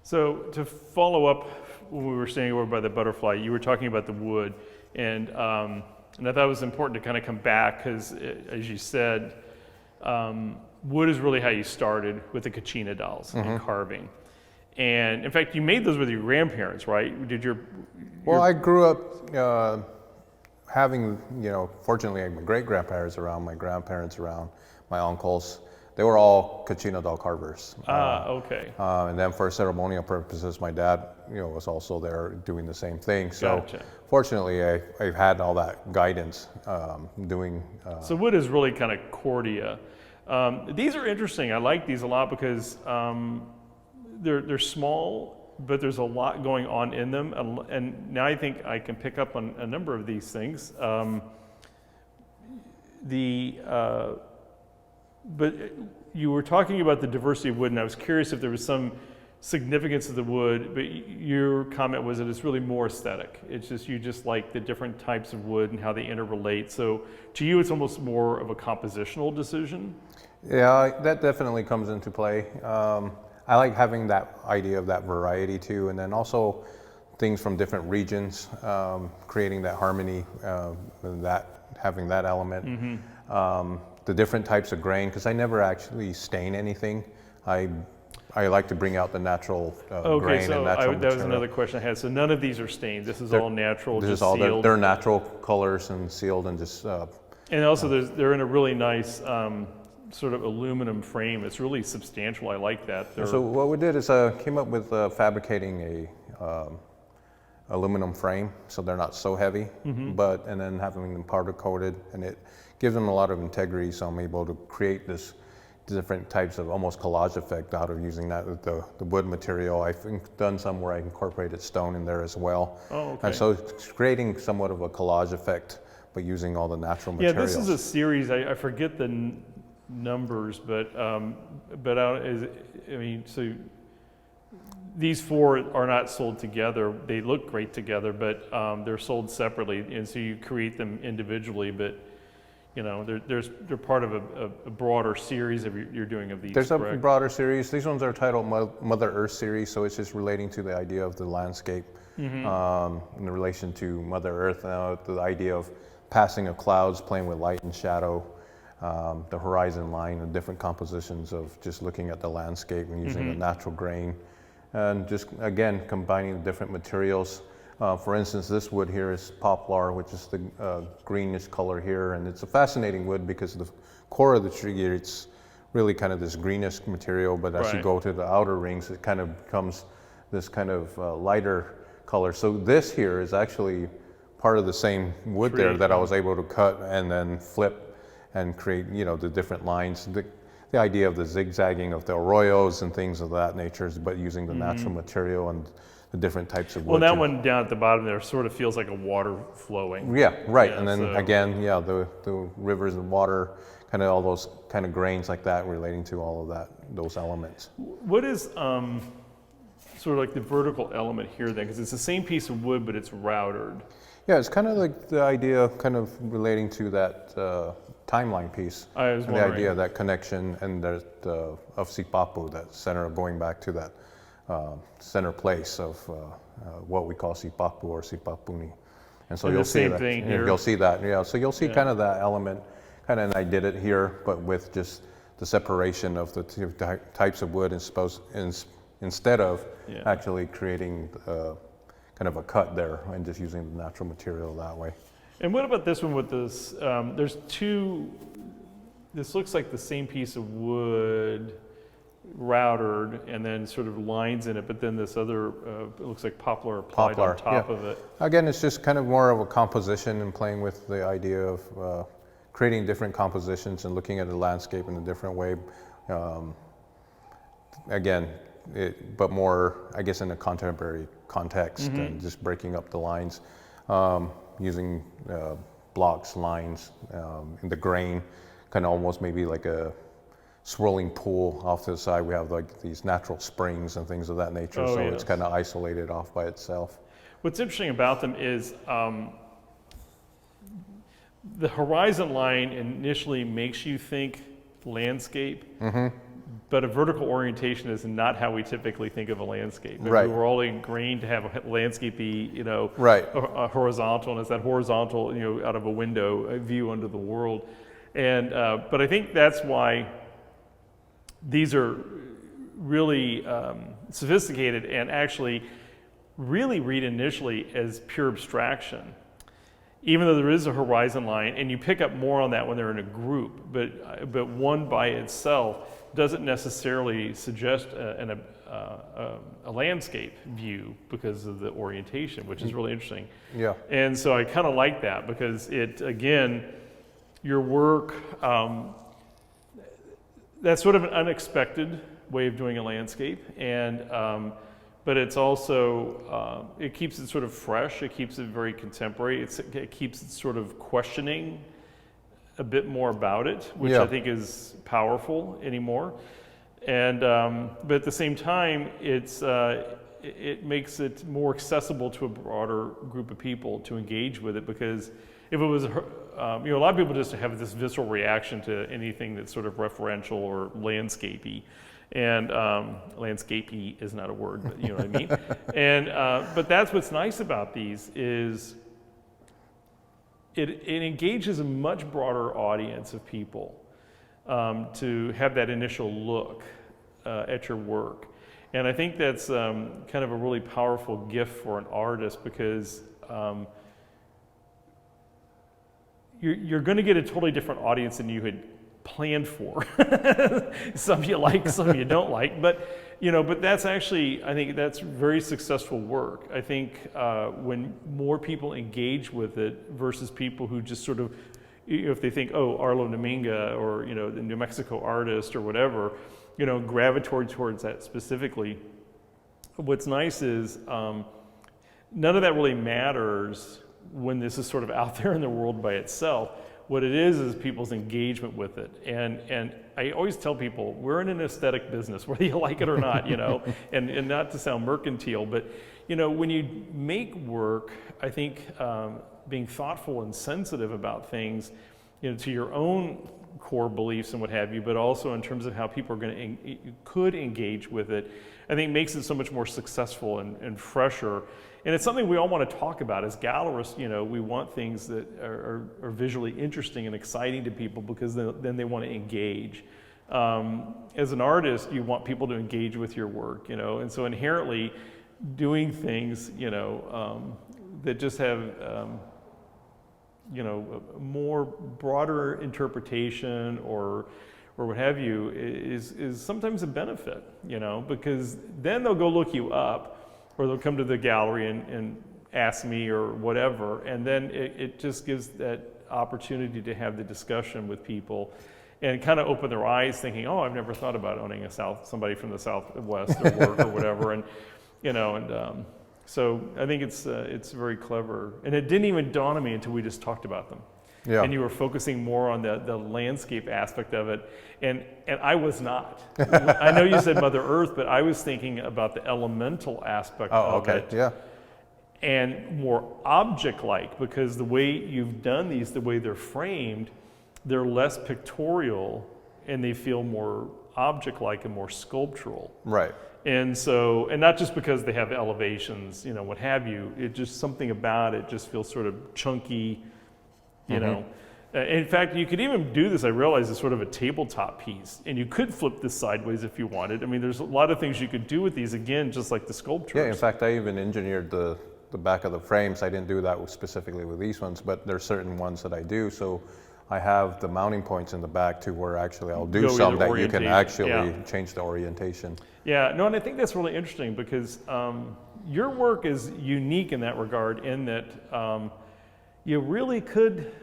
So to follow up, when we were standing over by the butterfly, you were talking about the wood, and I thought it was important to kind of come back because, as you said, wood is really how you started with the Kachina dolls and carving. And in fact, you made those with your grandparents, right? Did your Well, I grew up having, fortunately, my great-grandparents around, my grandparents around, my uncles. They were all Kachina doll carvers. Okay. And then for ceremonial purposes, my dad, was also there doing the same thing. So Gotcha. fortunately, I've had all that guidance doing. So wood is really kind of cordia. These are interesting. I like these a lot because they're small, but there's a lot going on in them. And now I think I can pick up on a number of these things. But you were talking about the diversity of wood, and I was curious if there was some significance of the wood, but your comment was that it's really more aesthetic. It's just, you just like the different types of wood and how they interrelate. So to you, it's almost more of a compositional decision? Yeah, that definitely comes into play. I like having that idea of that variety too, and then also things from different regions, creating that harmony, having that element. The different types of grain, because I never actually stain anything. I like to bring out the natural grain and natural material. That was another question I had. So none of these are stained. This is all natural, this just is all sealed. they're natural colors and sealed and just. And also, they're in a really nice sort of aluminum frame. It's really substantial. I like that. So what we did is came up with fabricating a aluminum frame, so they're not so heavy, and then having them powder coated, and it gives them a lot of integrity. So I'm able to create this different types of almost collage effect out of using that the wood material. I've done some where I incorporated stone in there as well. Oh, okay. And so it's creating somewhat of a collage effect, but using all the natural materials. Yeah, this is a series. I forget the numbers, but so these four are not sold together. They look great together, but they're sold separately, and so you create them individually. But they're part of a broader series you're doing of these. There's correct? a broader series. These ones are titled Mother Earth series, so it's just relating to the idea of the landscape in relation to Mother Earth. The idea of passing of clouds, playing with light and shadow, the horizon line, the different compositions of just looking at the landscape and using the natural grain, and just again combining the different materials. For instance, this wood here is poplar, which is the greenish color here, and it's a fascinating wood because the core of the tree, it's really kind of this greenish material, but as you go to the outer rings, it kind of becomes this kind of lighter color. So this here is actually part of the same wood there that I was able to cut and then flip and create, the different lines. The idea of the zigzagging of the arroyos and things of that nature, but using the natural material and the different types of wood. Well, that one down at the bottom there sort of feels like a water flowing. Yeah, right. Yeah, and then again, the rivers and water, kind of all those kind of grains like that relating to all of those elements. What is sort of like the vertical element here then? Because it's the same piece of wood, but it's routered. Yeah, it's kind of like the idea kind of relating to that timeline piece. I was wondering. The idea of that connection and of Sipapu, that center, going back to that center place of what we call Sipapu or Sipapuni. And so you'll see that. Thing here. You'll see that, yeah. So you'll see kind of that element, and I did it here, but with just the separation of the two types of wood instead of actually creating kind of a cut there and just using the natural material that way. And what about this one with this? There's two, this looks like the same piece of wood routered and then sort of lines in it, but then this other, it looks like poplar applied on top of it. Again, it's just kind of more of a composition and playing with the idea of creating different compositions and looking at the landscape in a different way. Again, but more, I guess, in a contemporary context and just breaking up the lines, using blocks, lines, in the grain, kind of almost maybe like a swirling pool off to the side. We have like these natural springs and things of that nature, it's kind of isolated off by itself. What's interesting about them is the horizon line initially makes you think landscape, but a vertical orientation is not how we typically think of a landscape. And Right. we were all ingrained to have a landscape be, Right. a horizontal, and it's that horizontal, out of a window, a view under the world. And but I think that's why these are really sophisticated and actually really read initially as pure abstraction, even though there is a horizon line, and you pick up more on that when they're in a group. But one by itself doesn't necessarily suggest a landscape view because of the orientation, which is really interesting. Yeah. And so I kind of like that because it, again, your work, that's sort of an unexpected way of doing a landscape, and but it's also, it keeps it sort of fresh, it keeps it very contemporary, it keeps it sort of questioning a bit more about it, which Yeah. I think is powerful anymore. And but at the same time, it makes it more accessible to a broader group of people to engage with it, because if it was, a lot of people just have this visceral reaction to anything that's sort of referential or landscapey. And landscapey is not a word, but you know what I mean. And but that's what's nice about these is it engages a much broader audience of people to have that initial look at your work. And I think that's kind of a really powerful gift for an artist, because you're going to get a totally different audience than you had planned for. Some you like, some you don't like, but that's actually, I think that's very successful work. I think when more people engage with it versus people who just sort of, if they think, oh, Arlo Namingha or the New Mexico artist or whatever, gravitate towards that specifically. What's nice is none of that really matters when this is sort of out there in the world by itself. What it is people's engagement with it. And I always tell people, we're in an aesthetic business, whether you like it or not, and not to sound mercantile, but when you make work, I think being thoughtful and sensitive about things, to your own core beliefs and what have you, but also in terms of how people are could engage with it, I think makes it so much more successful and fresher. And it's something we all want to talk about as gallerists. We want things that are visually interesting and exciting to people, because then they want to engage. As an artist, you want people to engage with your work, and so inherently doing things, that just have, a more broader interpretation or what have you is sometimes a benefit, because then they'll go look you up, or they'll come to the gallery and ask me or whatever, and then it just gives that opportunity to have the discussion with people and kind of open their eyes, thinking, oh, I've never thought about owning somebody from the Southwest or work or whatever, and so I think it's very clever, and it didn't even dawn on me until we just talked about them. Yeah. And you were focusing more on the landscape aspect of it, and I was not. I know you said Mother Earth, but I was thinking about the elemental aspect of it. Yeah. And more object-like, because the way you've done these, the way they're framed, they're less pictorial, and they feel more object-like and more sculptural. Right. And so, and not just because they have elevations, what have you, it just something about it just feels sort of chunky, In fact, you could even do this, I realize, as sort of a tabletop piece, and you could flip this sideways if you wanted. I mean, there's a lot of things you could do with these, again, just like the sculptures. Yeah, in fact, I even engineered the back of the frames. I didn't do that specifically with these ones, but there's certain ones that I do. So I have the mounting points in the back too, where actually I'll do some that you can actually change the orientation. Yeah, no, and I think that's really interesting, because your work is unique in that regard, in that you really could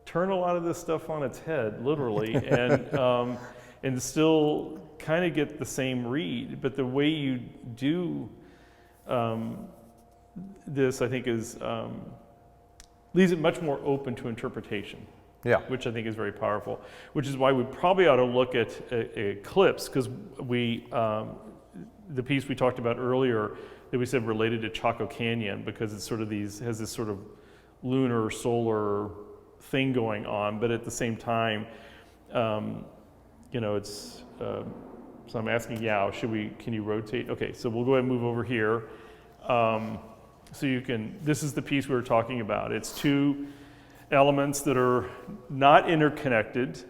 turn a lot of this stuff on its head, literally, and still kind of get the same read. But the way you do this, I think, is leaves it much more open to interpretation. Yeah. Which I think is very powerful. Which is why we probably ought to look at eclipse, because the piece we talked about earlier that we said related to Chaco Canyon, because it's sort of has this sort of lunar solar thing going on, but at the same time, it's So I'm asking Yao, can you rotate? Okay, so we'll go ahead and move over here. So this is the piece we were talking about. It's two elements that are not interconnected.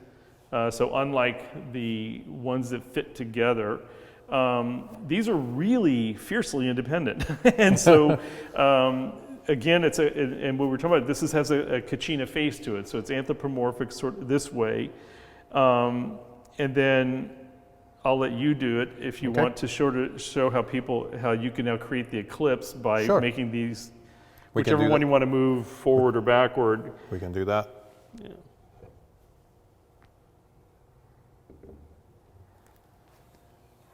So unlike the ones that fit together, these are really fiercely independent. And so, again, and what we're talking about, has a Kachina face to it. So it's anthropomorphic sort of this way. And then I'll let you do it if you want to show how you can now create the eclipse by making these, whichever one you want to move forward or backward. We can do that. Yeah.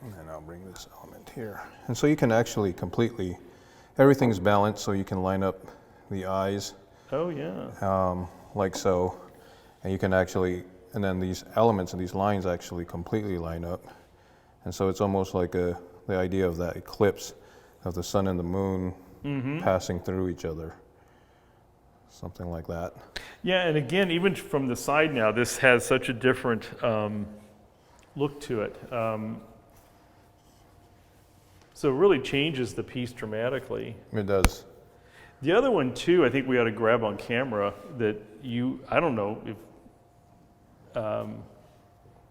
And then I'll bring this element here. And so you can actually everything's balanced, so you can line up the eyes. Oh, yeah. Like so. And you can and then these elements and these lines actually completely line up. And so it's almost like the idea of that eclipse of the sun and the moon passing through each other. Something like that. Yeah, and again, even from the side now, this has such a different look to it. So it really changes the piece dramatically. It does. The other one too, I think we ought to grab on camera that I don't know if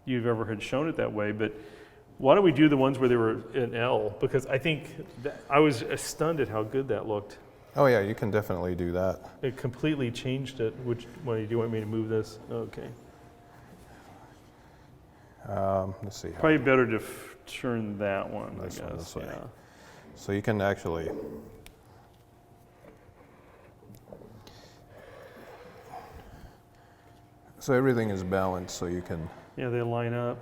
you've ever had shown it that way, but why don't we do the ones where they were an L? Because I think I was stunned at how good that looked. Oh yeah, you can definitely do that. It completely changed it. Which one do you want me to move this? Okay. Let's see. Probably better to turn that one, I guess. This way. Yeah. So you can actually. So everything is balanced, so you can. Yeah, they line up.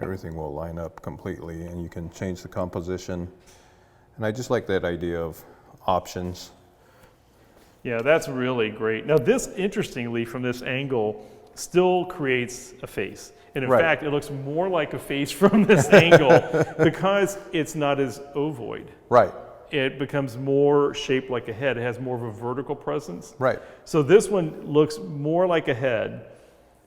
Everything will line up completely, and you can change the composition. And I just like that idea of options. Yeah, that's really great. Now this, interestingly, from this angle, still creates a face. And in fact, it looks more like a face from this angle because it's not as ovoid. Right. It becomes more shaped like a head. It has more of a vertical presence. Right. So this one looks more like a head,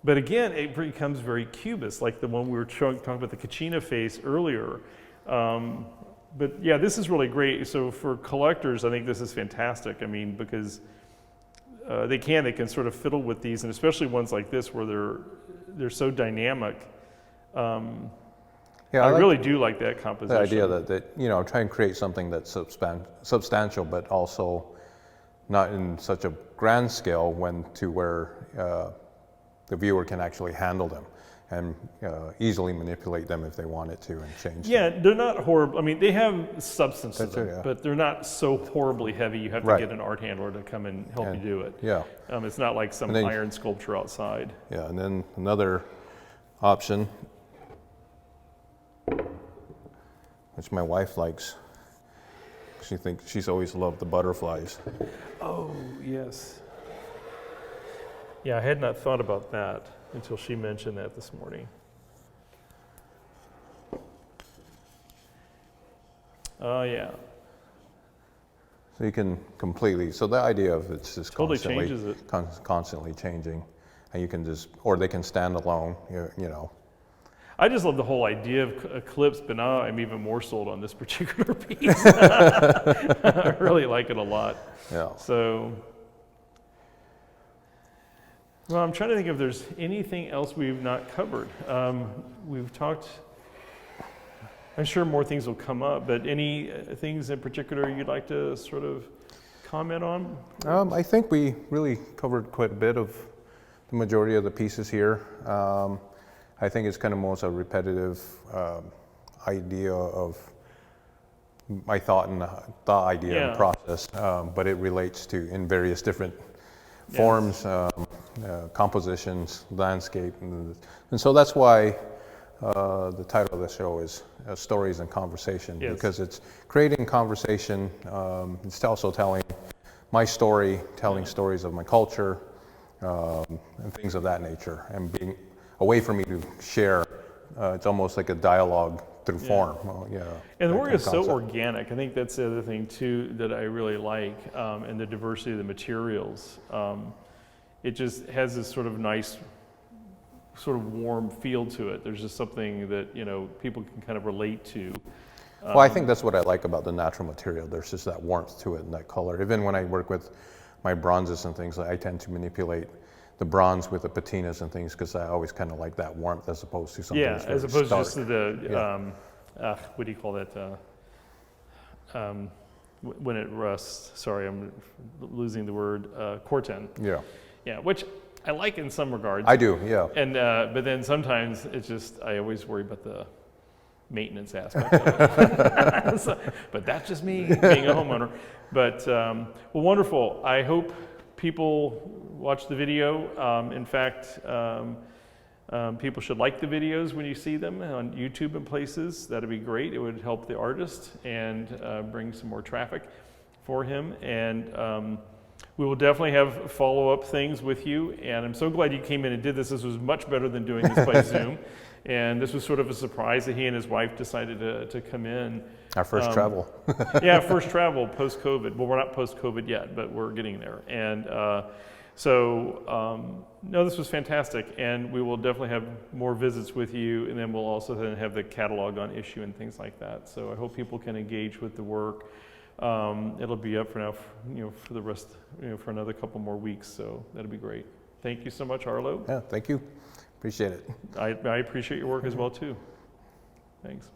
but again, it becomes very cubist, like the one we were talking about the Kachina face earlier. But yeah, this is really great. So for collectors, I think this is fantastic. I mean, because they can sort of fiddle with these, and especially ones like this where they're so dynamic. Yeah, I really do like that composition. The idea that try and create something that's substantial, but also not in such a grand scale where the viewer can actually handle them and easily manipulate them if they wanted to and change them. They're not horrible. I mean, they have substance to them, yeah. but they're not so horribly heavy you have to get an art handler to come and help you do it. Yeah. It's not like some iron sculpture outside. Yeah, and then another option, which my wife likes. She's always loved the butterflies. Oh, yes. Yeah, I had not thought about that until she mentioned that this morning. Oh, yeah. So you can so the idea of it's just Totally changes it. Constantly changing, and you can or they can stand alone, I just love the whole idea of eclipse, but now I'm even more sold on this particular piece. I really like it a lot. Yeah. So, well, I'm trying to think if there's anything else we've not covered. We've talked, I'm sure more things will come up, but any things in particular you'd like to sort of comment on? I think we really covered quite a bit of the majority of the pieces here. I think it's kind of most a repetitive idea of my thought idea and process, but it relates to in various different forms, compositions, landscape, and so that's why the title of the show is Stories and Conversation, because it's creating conversation. It's also telling my story, telling stories of my culture, and things of that nature, and being a way for me to share. It's almost like a dialogue through form. And the work is so organic. I think that's the other thing too that I really like, and the diversity of the materials. It just has this sort of nice sort of warm feel to it. There's just something that, you know, people can kind of relate to. Well, I think that's what I like about the natural material. There's just that warmth to it and that color. Even when I work with my bronzes and things, I tend to manipulate the bronze with the patinas and things because I always kind of like that warmth as opposed to something that's very as opposed stark. just to the, what do you call that? When it rusts. Sorry, I'm losing the word. Corten. Yeah, which I like in some regards. I do, yeah. And but then sometimes it's just I always worry about the maintenance aspect of it. So, but that's just me being a homeowner. But well, wonderful. I hope people watch the video. In fact, people should like the videos when you see them on YouTube and places. That'd be great. It would help the artist and bring some more traffic for him. And we will definitely have follow-up things with you. And I'm so glad you came in and did this. This was much better than doing this by Zoom. And this was sort of a surprise that he and his wife decided to come in. Our first travel. Yeah, first travel post-COVID. Well, we're not post-COVID yet, but we're getting there. And no, this was fantastic. And we will definitely have more visits with you. And then we'll also then have the catalog on issue and things like that. So I hope people can engage with the work. It'll be up for now, for the rest, for another couple more weeks. So that'll be great. Thank you so much, Arlo. Yeah, thank you. Appreciate it. I appreciate your work as well, too. Thanks.